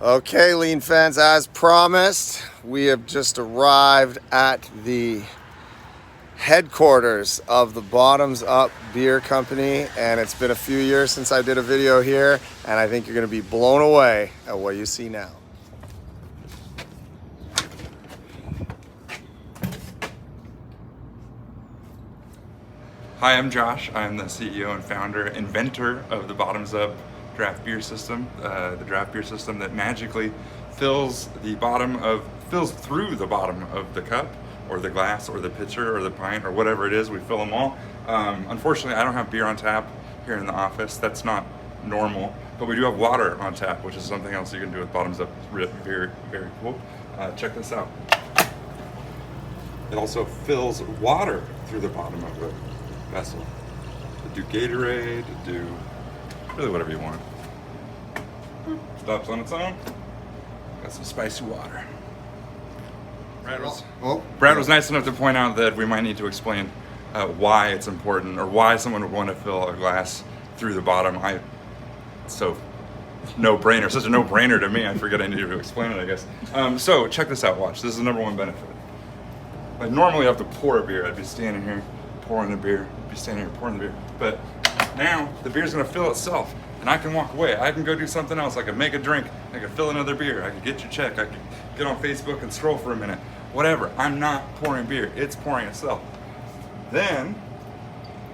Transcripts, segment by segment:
Okay, Lean fans, as promised, we have just arrived at the headquarters of the Bottoms Up Beer Company, and it's been a few years since I did a video here, and I think you're going to be blown away at what you see now. Hi, I'm Josh. I'm the CEO and founder, inventor of the Bottoms Up draft beer system, the draft beer system that magically fills through the bottom of the cup or the glass or the pitcher or the pint or whatever it is. We fill them all. Unfortunately, I don't have beer on tap here in the office. That's not normal, but we do have water on tap, which is something else you can do with Bottoms Up. It's very, very cool. Check this out. It also fills water through the bottom of the vessel. To do Gatorade, to do really whatever you want. Stops on its own. Got some spicy water. Brad was nice enough to point out that we might need to explain why it's important, or why someone would want to fill a glass through the bottom. No-brainer, such a no-brainer to me. I forget I needed to explain it, I guess. So check this out, watch. This is the number one benefit. Like normally I have to pour a beer. I'd be standing here pouring the beer. But now the beer's gonna fill itself, and I can walk away. I can go do something else. I can make a drink. I can fill another beer. I can get your check. I can get on Facebook and scroll for a minute. Whatever. I'm not pouring beer. It's pouring itself. Then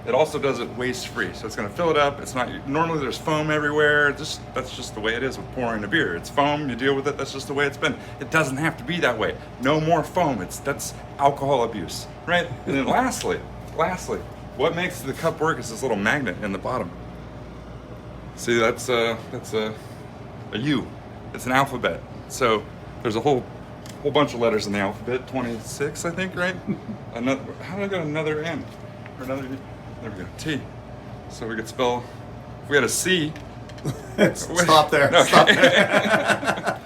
it also does it waste-free. So it's gonna fill it up. It's not normally there's foam everywhere. That's just the way it is with pouring a beer. It's foam. You deal with it. That's just the way it's been. It doesn't have to be that way. No more foam. That's alcohol abuse, right? And then lastly, what makes the cup work is this little magnet in the bottom. See, that's a U. It's an alphabet. So there's a whole bunch of letters in the alphabet. 26, I think, right? How did I get another N? Or another U? There we go. T. So we could spell. If we had a C. Stop there. Okay. Stop there.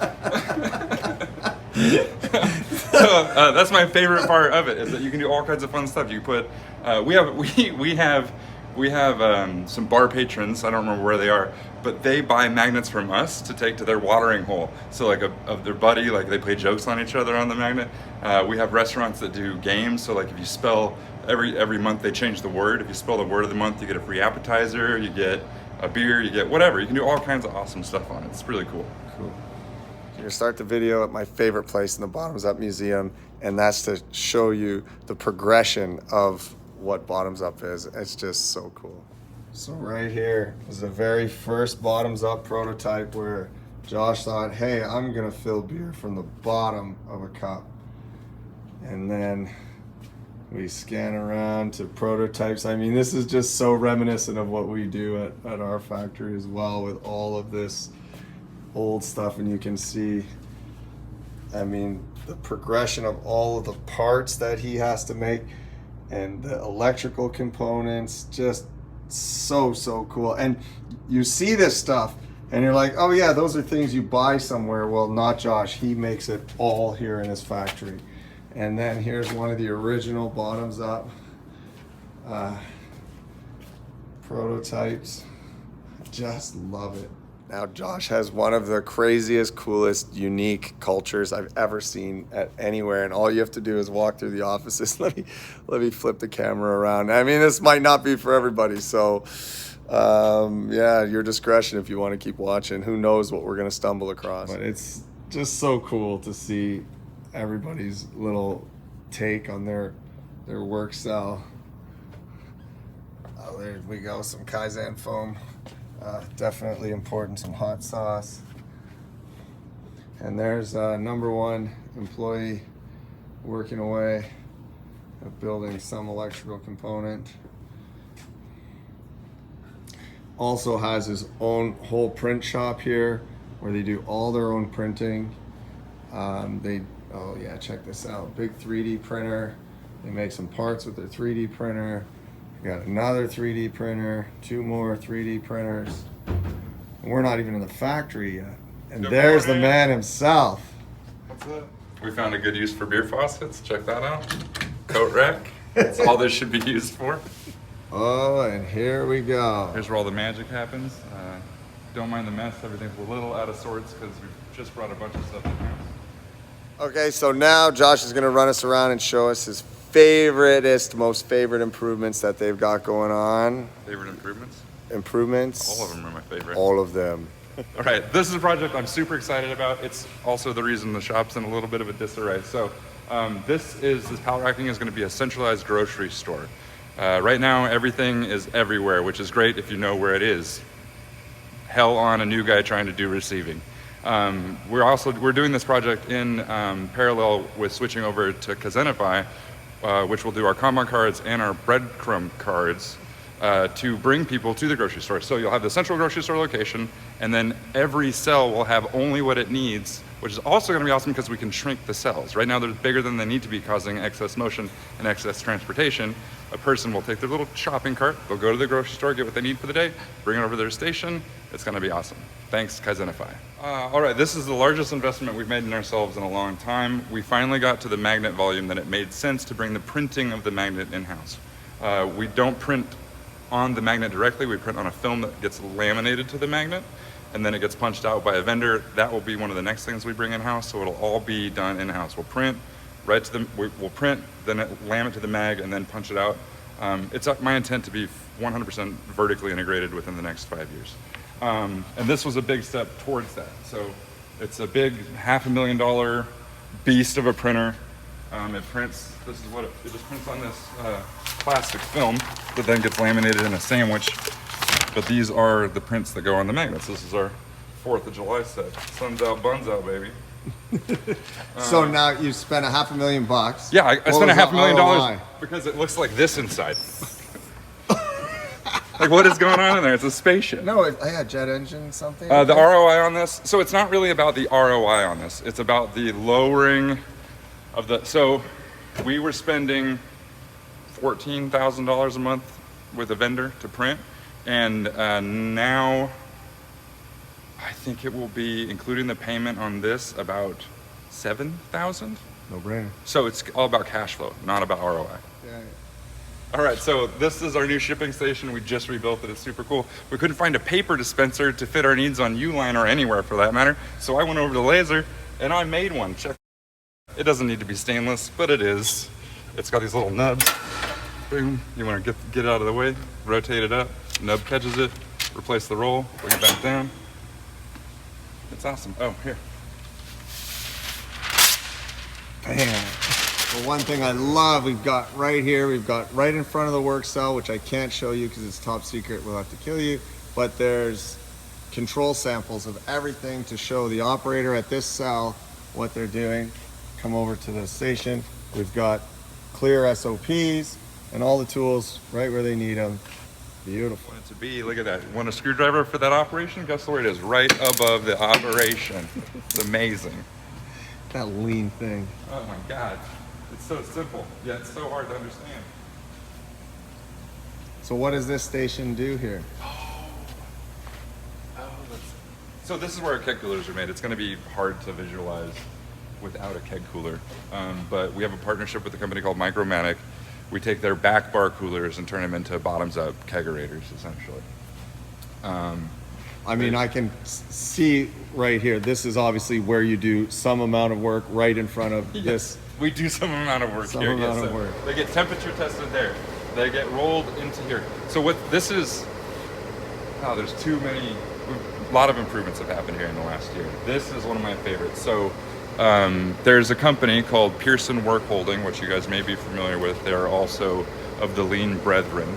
So that's my favorite part of it, is that you can do all kinds of fun stuff. You can put we have some bar patrons. I don't remember where they are, but they buy magnets from us to take to their watering hole. So like of their buddy, like they play jokes on each other on the magnet. We have restaurants that do games. So like if you spell every month they change the word. If you spell the word of the month, you get a free appetizer. You get a beer. You get whatever. You can do all kinds of awesome stuff on it. It's really cool. Cool. You're gonna start the video at my favorite place in the Bottoms Up Museum, and that's to show you the progression of what Bottoms Up is. It's just so cool. So right here is the very first Bottoms Up prototype where Josh thought, hey, I'm gonna fill beer from the bottom of a cup. And then we scan around to prototypes. I mean, this is just so reminiscent of what we do at our factory as well, with all of this old stuff. And you can see, I mean, the progression of all of the parts that he has to make and the electrical components. Just so cool. And you see this stuff and you're like, oh yeah, those are things you buy somewhere. Well, not Josh. He makes it all here in his factory. And then here's one of the original Bottoms Up prototypes. I just love it. Now Josh has one of the craziest, coolest, unique cultures I've ever seen at anywhere, and all you have to do is walk through the offices. Let me flip the camera around. I mean, this might not be for everybody, so yeah, your discretion if you want to keep watching. Who knows what we're gonna stumble across? But it's just so cool to see everybody's little take on their work cell. Oh, there we go, some Kaizen foam. Definitely important, some hot sauce. And there's number one employee working away at building some electrical component. Also has his own whole print shop here where they do all their own printing. Oh yeah, check this out. Big 3D printer. They make some parts with their 3D printer. We got another 3D printer, two more 3D printers. And we're not even in the factory yet. And Good there's morning. the man himself. What's that? We found a good use for beer faucets. Check that out. Coat rack. That's all this should be used for. Oh, and here we go. Here's where all the magic happens. Don't mind the mess. Everything's a little out of sorts because we've just brought a bunch of stuff in-house. Okay, so now Josh is gonna run us around and show us his most favorite improvements that they've got going on. Favorite improvements? Improvements? All of them are my favorite. All of them. All right, this is a project I'm super excited about. It's also the reason the shop's in a little bit of a disarray. So this pallet racking is gonna be a centralized grocery store. Right now, everything is everywhere, which is great if you know where it is. Hell on a new guy trying to do receiving. We're doing this project in parallel with switching over to Kazenify, which will do our Kanban cards and our breadcrumb cards to bring people to the grocery store. So you'll have the central grocery store location, and then every cell will have only what it needs, which is also going to be awesome because we can shrink the cells. Right now they're bigger than they need to be, causing excess motion and excess transportation. A person will take their little shopping cart, they'll go to the grocery store, get what they need for the day, bring it over to their station. It's going to be awesome. Thanks, Kazenify. All right, this is the largest investment we've made in ourselves in a long time. We finally got to the magnet volume that it made sense to bring the printing of the magnet in-house. We don't print on the magnet directly, we print on a film that gets laminated to the magnet, and then it gets punched out by a vendor. That will be one of the next things we bring in-house, so it'll all be done in-house. We'll print, we'll print, then lam it to the mag, and then punch it out. It's my intent to be 100% vertically integrated within the next 5 years. And this was a big step towards that. So it's a big $500,000 beast of a printer. It prints, this is what it just prints on this plastic film that then gets laminated in a sandwich. But these are the prints that go on the magnets. This is our 4th of July set. Sun's out, buns out, baby. So now you've spent $500,000. Yeah, I spent $500,000 ROI? because it looks like this inside. Like, what is going on in there? It's a spaceship. No, yeah, jet engine something. The ROI on this, so it's not really about the ROI on this. It's about the lowering of the, so we were spending $14,000 a month with a vendor to print. And now I think it will be, including the payment on this, about $7,000. No brainer. So it's all about cash flow, not about ROI. Yeah. All right, so this is our new shipping station. We just rebuilt it. It's super cool. We couldn't find a paper dispenser to fit our needs on Uline or anywhere for that matter. So I went over to Laser and I made one. Check. It doesn't need to be stainless, but it is. It's got these little nubs. Boom. You want to get it out of the way, rotate it up, nub catches it, replace the roll, bring it back down. It's awesome. Oh, here. Bam. Well, one thing I love, we've got right in front of the work cell, which I can't show you because it's top secret, we'll have to kill you, but there's control samples of everything to show the operator at this cell what they're doing. Come over to the station, we've got clear SOPs and all the tools right where they need them. Beautiful. Want it to be, look at that. Want a screwdriver for that operation? Guess where it is? Right above the operation. It's amazing. That lean thing. Oh my God. It's so simple, yet it's so hard to understand. So what does this station do here? So this is where our keg coolers are made. It's going to be hard to visualize without a keg cooler. But we have a partnership with a company called Micromatic. We take their back bar coolers and turn them into bottoms-up kegerators, essentially. I mean, I can see right here, this is obviously where you do some amount of work right in front of this. We do some amount of work here. They get temperature tested there. They get rolled into here. So what this is, oh, there's too many, a lot of improvements have happened here in the last year. This is one of my favorites. So there's a company called Pearson Work Holding, which you guys may be familiar with. They are also of the Lean Brethren.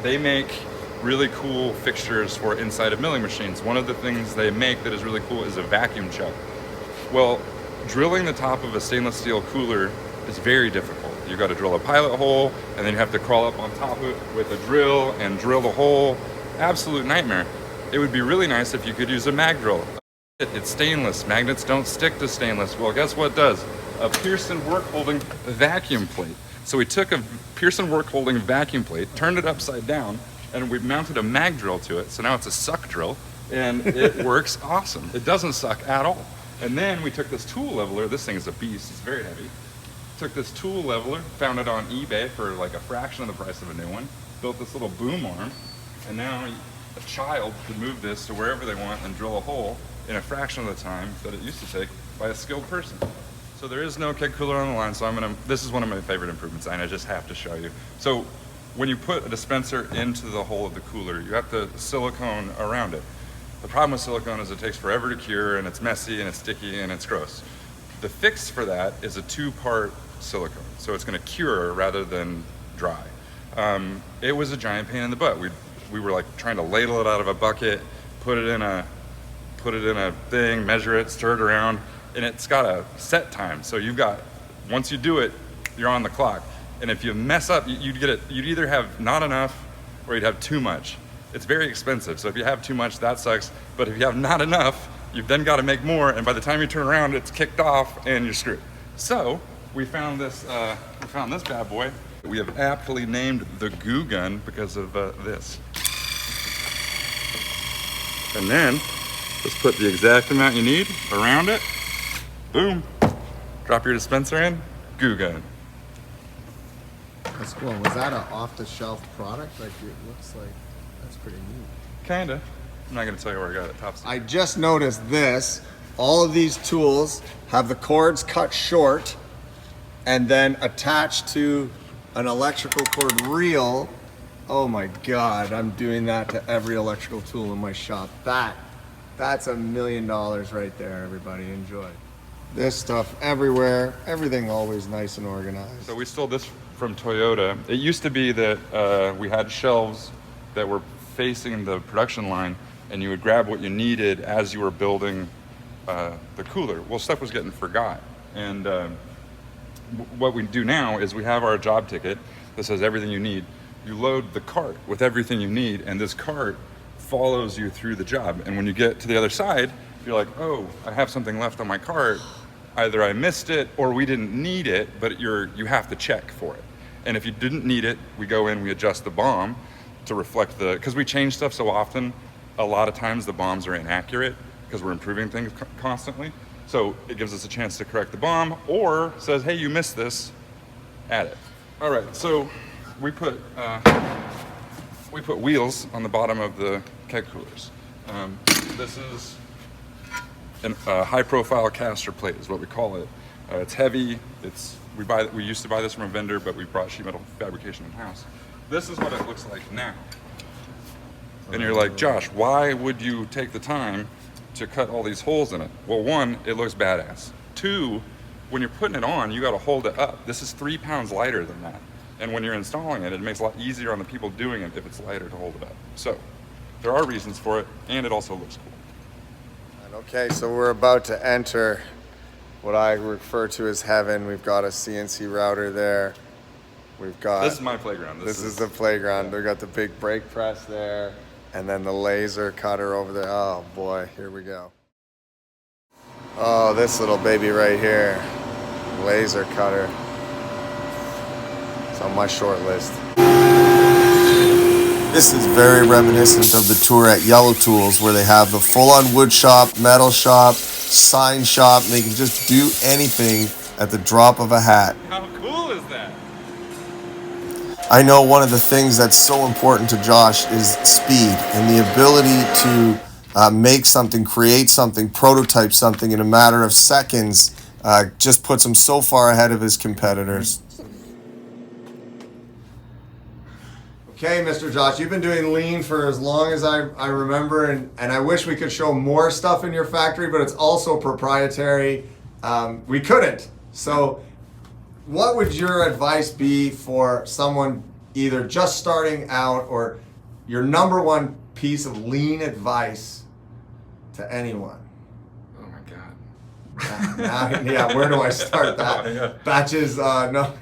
They make really cool fixtures for inside of milling machines. One of the things they make that is really cool is a vacuum chuck. Well, drilling the top of a stainless steel cooler is very difficult. You've got to drill a pilot hole, and then you have to crawl up on top of it with a drill and drill the hole. Absolute nightmare. It would be really nice if you could use a mag drill. It's stainless. Magnets don't stick to stainless. Well, guess what does? A Pearson Work Holding vacuum plate. So we took a Pearson Work Holding vacuum plate, turned it upside down, and we mounted a mag drill to it. So now it's a suck drill, and it works awesome. It doesn't suck at all. And then we took this tool leveler. This thing is a beast. It's very heavy. Took this tool leveler, found it on eBay for like a fraction of the price of a new one, built this little boom arm, and now a child could move this to wherever they want and drill a hole in a fraction of the time that it used to take by a skilled person. So there is no keg cooler on the line, so this is one of my favorite improvements, and I just have to show you. So when you put a dispenser into the hole of the cooler, you have the silicone around it. The problem with silicone is it takes forever to cure, and it's messy, and it's sticky, and it's gross. The fix for that is a 2-part silicone, so it's gonna cure rather than dry. It was a giant pain in the butt. We were like trying to ladle it out of a bucket, put it in a thing, measure it, stir it around, and it's got a set time. So once you do it, you're on the clock. And if you mess up, you'd either have not enough or you'd have too much. It's very expensive. So if you have too much, that sucks. But if you have not enough, you've then got to make more. And by the time you turn around, it's kicked off and you're screwed. So we found this bad boy. We have aptly named the Goo Gun because of this. And then just put the exact amount you need around it. Boom. Drop your dispenser in, Goo Gun. That's cool. Was that an off-the-shelf product? Like, it looks like that's pretty neat. Kinda. I'm not gonna tell you where I got it. Top secret. I just noticed this. All of these tools have the cords cut short and then attached to an electrical cord reel. Oh my God, I'm doing that to every electrical tool in my shop. That's $1 million right there, everybody. Enjoy. This stuff everywhere, everything always nice and organized. So we stole this from Toyota. It used to be that we had shelves that were facing the production line, and you would grab what you needed as you were building the cooler. Well, stuff was getting forgot. And what we do now is we have our job ticket that says everything you need. You load the cart with everything you need, and this cart follows you through the job. And when you get to the other side, you're like, oh, I have something left on my cart. Either I missed it or we didn't need it, but you have to check for it. And if you didn't need it, we go in, we adjust the BOM to reflect because we change stuff so often, a lot of times the BOMs are inaccurate because we're improving things constantly. So it gives us a chance to correct the BOM or says, hey, you missed this, add it. All right, so we put wheels on the bottom of the keg coolers. This is a high-profile caster plate is what we call it. It's heavy. We used to buy this from a vendor, but we brought sheet metal fabrication in-house. This is what it looks like now. And you're like, Josh, why would you take the time to cut all these holes in it? Well, one, it looks badass. Two, when you're putting it on, you got to hold it up. This is 3 pounds lighter than that. And when you're installing it, it makes it a lot easier on the people doing it if it's lighter to hold it up. So there are reasons for it, and it also looks cool. Okay, so we're about to enter what I refer to as heaven. We've got a CNC router there. We've got... This is my playground. This is the playground. They've got the big brake press there, and then the laser cutter over there. Oh boy, here we go. Oh, this little baby right here. Laser cutter. It's on my short list. This is very reminiscent of the tour at Yellow Tools, where they have the full-on wood shop, metal shop, sign shop, and they can just do anything at the drop of a hat. How cool is that? I know one of the things that's so important to Josh is speed and the ability to make something, create something, prototype something in a matter of seconds. Just puts him so far ahead of his competitors. Okay, Mr. Josh, you've been doing lean for as long as I remember, and I wish we could show more stuff in your factory, but it's also proprietary. We couldn't. So what would your advice be for someone either just starting out, or your number one piece of lean advice to anyone? Oh my God. Yeah, where do I start that? Yeah. Batches, no.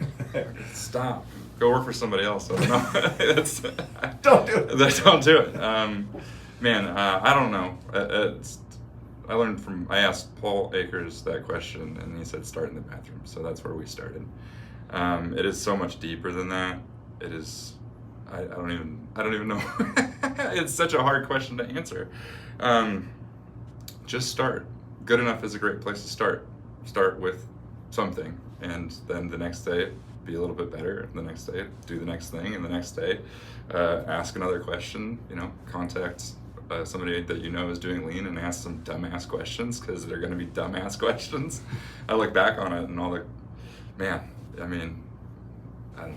Stop. Go work for somebody else. I don't know. Don't do it. Don't do it. Man, I don't know. I asked Paul Akers that question, and he said start in the bathroom. So that's where we started. It is so much deeper than that. It is. I don't even know. It's such a hard question to answer. Just start. Good enough is a great place to start. Start with something, and then the next day be a little bit better the next day, do the next thing, and the next day, ask another question, contact somebody that you know is doing lean and ask some dumbass questions, because they're going to be dumbass questions. I look back on it and all man, I mean, I don't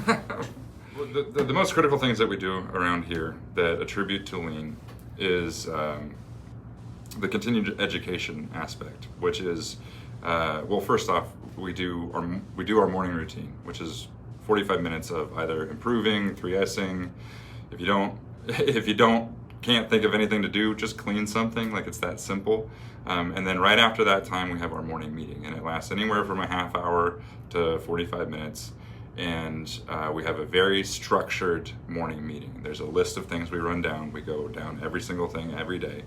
know. The most critical things that we do around here that attribute to lean is the continued education aspect, which is, well, first off, we do our morning routine, which is 45 minutes of either improving, 3S'ing. If you can't think of anything to do, just clean something. Like, it's that simple. And then right after that time, we have our morning meeting, and it lasts anywhere from a half hour to 45 minutes. And we have a very structured morning meeting. There's a list of things we run down. We go down every single thing every day.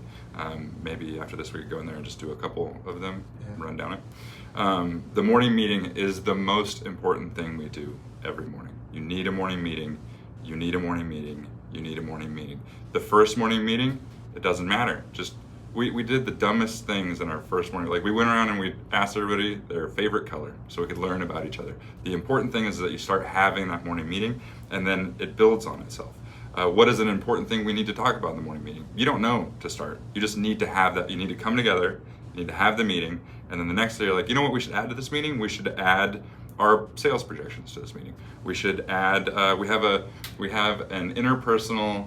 Maybe after this we could go in there and just do a couple of them, run down it. The morning meeting is the most important thing we do every morning. You need a morning meeting. You need a morning meeting. You need a morning meeting. The first morning meeting, it doesn't matter. Just we did the dumbest things in our first morning. Like, we went around and we asked everybody their favorite color so we could learn about each other. The important thing is that you start having that morning meeting, and then it builds on itself. What is an important thing we need to talk about in the morning meeting? You don't know to start. You just need to have that. You need to come together, you need to have the meeting, and then the next day you're like, you know what we should add to this meeting? We should add our sales projections to this meeting. We should add, we have an interpersonal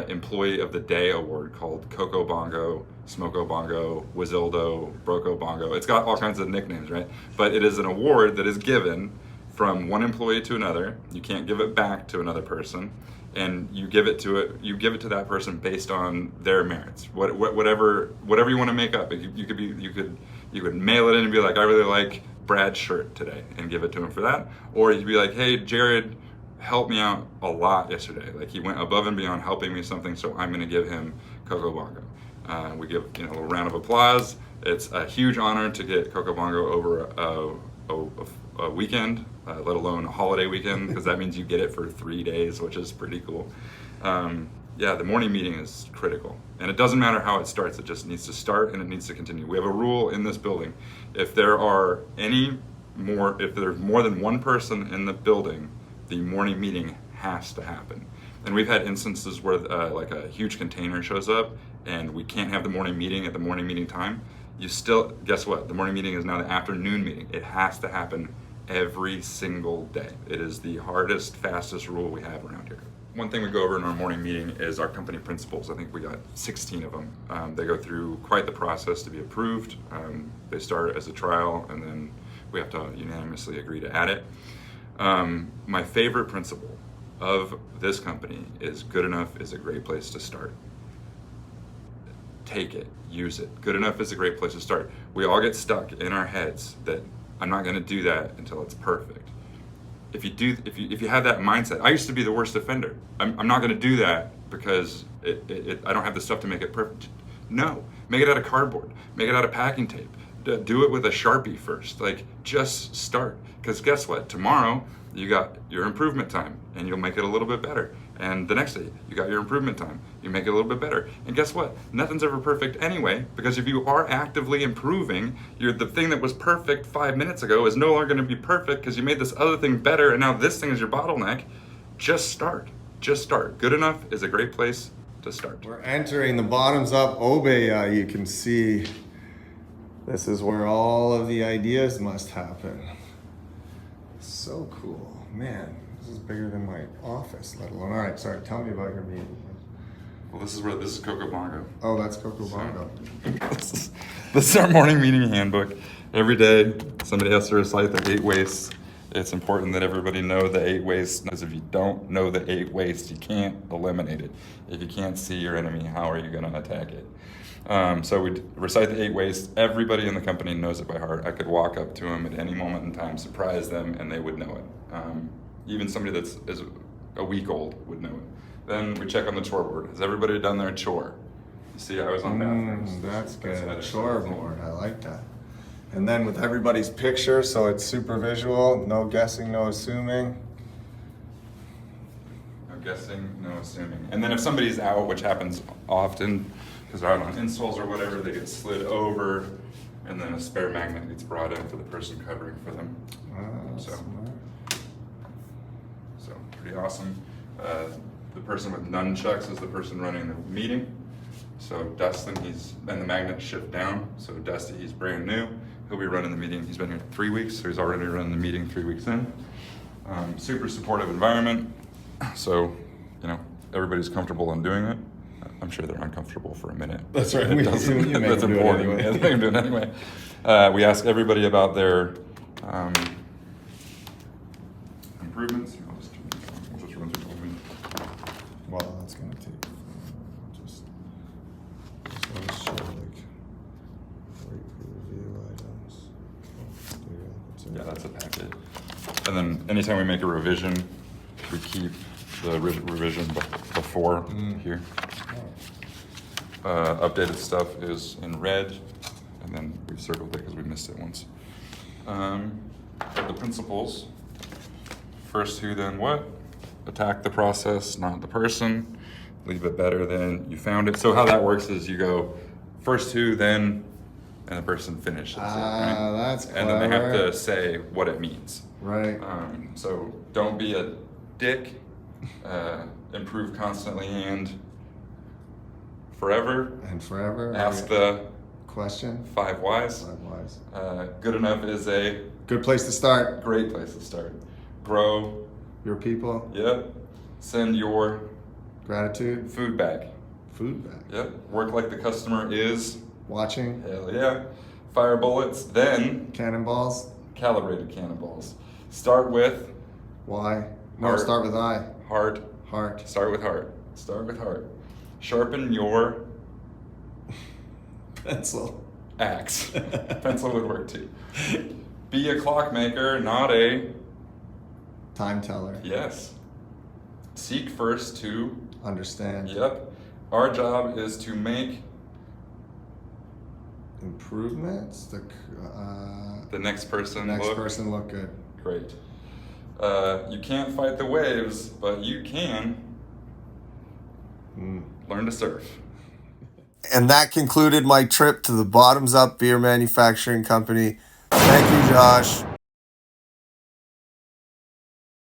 Employee of the Day award called Coco Bongo, Smoko Bongo, Wazildo, Broco Bongo. It's got all kinds of nicknames, right? But it is an award that is given from one employee to another. You can't give it back to another person, and you give it to that person based on their merits. Whatever you want to make up. You could mail it in and be like, I really like Brad's shirt today, and give it to him for that. Or you'd be like, hey, Jared helped me out a lot yesterday. Like, he went above and beyond helping me something, so I'm going to give him Coco Bongo. We give a little round of applause. It's a huge honor to get Coco Bongo over a weekend, let alone a holiday weekend, because that means you get it for 3 days, which is pretty cool. The morning meeting is critical, and it doesn't matter how it starts. It just needs to start, and it needs to continue. We have a rule in this building: if there's more than one person in the building, the morning meeting has to happen. And we've had instances where like a huge container shows up and we can't have the morning meeting at the morning meeting time. Guess what? The morning meeting is now the afternoon meeting. It has to happen every single day. It is the hardest, fastest rule we have around here. One thing we go over in our morning meeting is our company principles. I think we got 16 of them. They go through quite the process to be approved. They start as a trial, and then we have to unanimously agree to add it. My favorite principle of this company is good enough is a great place to start. Take it, use it. Good enough is a great place to start. We all get stuck in our heads that I'm not going to do that until it's perfect. If you have that mindset, I used to be the worst offender. I'm not going to do that because I don't have the stuff to make it perfect. No, make it out of cardboard. Make it out of packing tape. Do it with a Sharpie first. Like, just start. Because guess what? Tomorrow you got your improvement time, and you'll make it a little bit better. And the next day you got your improvement time, you make it a little bit better. And guess what? Nothing's ever perfect anyway, because if you are actively improving, the thing that was perfect 5 minutes ago is no longer going to be perfect because you made this other thing better, and now this thing is your bottleneck. Just start. Just start. Good enough is a great place to start. We're entering the bottoms up Obeya. You can see this is where all of the ideas must happen. So cool. Man, this is bigger than my office, let alone. All right, sorry, tell me about your meeting. Well, this is Coco Bongo. Oh, that's Coco Bongo. This is our morning meeting handbook. Every day, somebody has to recite the 8 wastes. It's important that everybody know the 8 wastes, because if you don't know the 8 wastes, you can't eliminate it. If you can't see your enemy, how are you going to attack it? So we recite the 8 wastes. Everybody in the company knows it by heart. I could walk up to them at any moment in time, surprise them, and they would know it. Even somebody that's is a week old would know it. Then we check on the chore board. Has everybody done their chore? You see, I was on bathrooms. That's good. A chore board. I like that. And then with everybody's picture, so it's super visual. No guessing, no assuming. No guessing, no assuming. And then if somebody's out, which happens often, because they're out on installs or whatever, they get slid over, and then a spare magnet gets brought in for the person covering for them. So, so pretty awesome. The person with nunchucks is the person running the meeting. So Dustin, and the magnets shift down. So Dusty, he's brand new. He'll be running the meeting. He's been here 3 weeks, so he's already running the meeting 3 weeks in. Super supportive environment. So, you know, everybody's comfortable in doing it. I'm sure they're uncomfortable for a minute. That's right. That's important. Yeah, they make them do it anyway. We ask everybody about their improvements. We'll just run through the whole meeting. Well, that's gonna take just want to show like review items. Yeah, that's a packet. And then anytime we make a revision, we keep the revision before here. Updated stuff is in red, and then we've circled it because we missed it once. But the principles, first who, then what. Attack the process, not the person. Leave it better than you found it. So how that works is you go first who, then, and the person finishes it, right? That's clever. And then they have to say what it means. Right. So don't be a dick. Improve constantly and forever. And forever. Ask the question. 5 whys. 5 whys. Good enough is a good place to start. great place to start. Grow. Your people. Yep. Send your Gratitude. food back. Food back. Yep. Work like the customer is. Watching. Hell yeah. Fire bullets, then Cannonballs. calibrated cannonballs. Start with Why? No, Heart. start with I. heart. Heart. Start with heart. Start with heart. Sharpen your Pencil. axe. Pencil would work too. Be a clockmaker, not a. Time teller. Yes. Seek first to. Understand. Yep. Our job is to make Improvements. the next person Next look person look good. great. You can't fight the waves, but you can learn to surf. And that concluded my trip to the Bottoms Up Beer Manufacturing Company. Thank you, Josh.